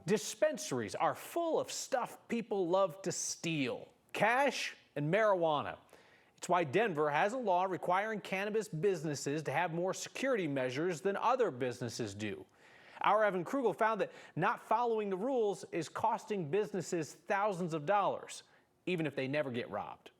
Dispensaries are full of stuff people love to steal: cash and marijuana. It's why Denver has a law requiring cannabis businesses to have more security measures than other businesses do. Our Evan Krugel found that not following the rules is costing businesses thousands of dollars, even if they never get robbed.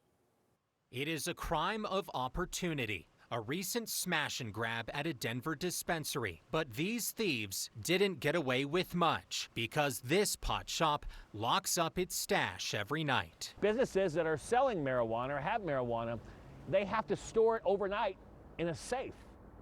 It is a crime of opportunity. A recent smash and grab at a Denver dispensary. But these thieves didn't get away with much because this pot shop locks up its stash every night. Businesses that are selling marijuana or have marijuana, they have to store it overnight in a safe.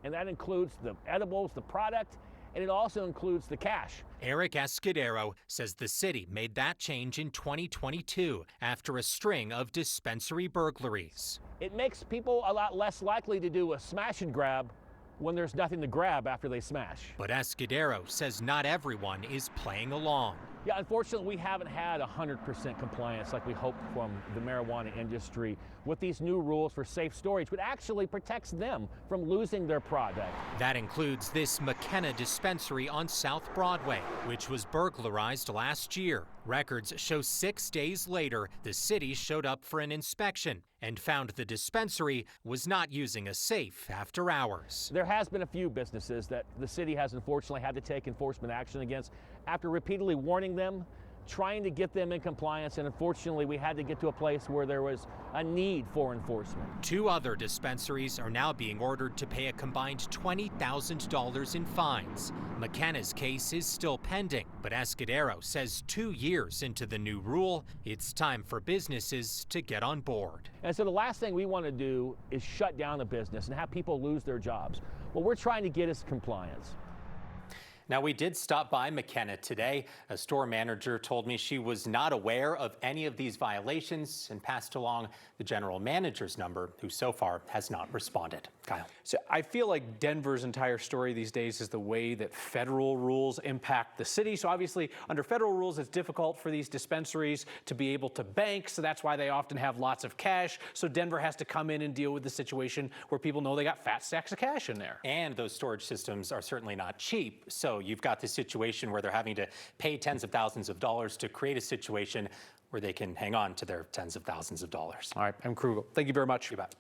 And that includes the edibles, the product, and it also includes the cash. Eric Escudero says the city made that change in 2022 after a string of dispensary burglaries. It makes people a lot less likely to do a smash and grab when there's nothing to grab after they smash. But Escudero says not everyone is playing along. Yeah, unfortunately, we haven't had 100% compliance like we hoped from the marijuana industry with these new rules for safe storage, which actually protects them from losing their product. That includes this McKenna dispensary on South Broadway, which was burglarized last year. Records show 6 days later, the city showed up for an inspection and found the dispensary was not using a safe after hours. There has been a few businesses that the city has unfortunately had to take enforcement action against after repeatedly warning them, trying to get them in compliance, and unfortunately we had to get to a place where there was a need for enforcement. 2 other dispensaries are now being ordered to pay a combined $20,000 in fines. McKenna's case is still pending, but Escudero says 2 years into the new rule, it's time for businesses to get on board. And so the last thing we want to do is shut down a business and have people lose their jobs. What we're trying to get is compliance. Now, we did stop by McKenna today. A store manager told me she was not aware of any of these violations and passed along the general manager's number, who so far has not responded. Kyle. So I feel like Denver's entire story these days is the way that federal rules impact the city. So obviously, under federal rules, it's difficult for these dispensaries to be able to bank. So that's why they often have lots of cash. So Denver has to come in and deal with the situation where people know they got fat stacks of cash in there. And those storage systems are certainly not cheap. So you've got this situation where they're having to pay tens of thousands of dollars to create a situation where they can hang on to their tens of thousands of dollars. All right, I'm Krugel. Thank you very much. You bet.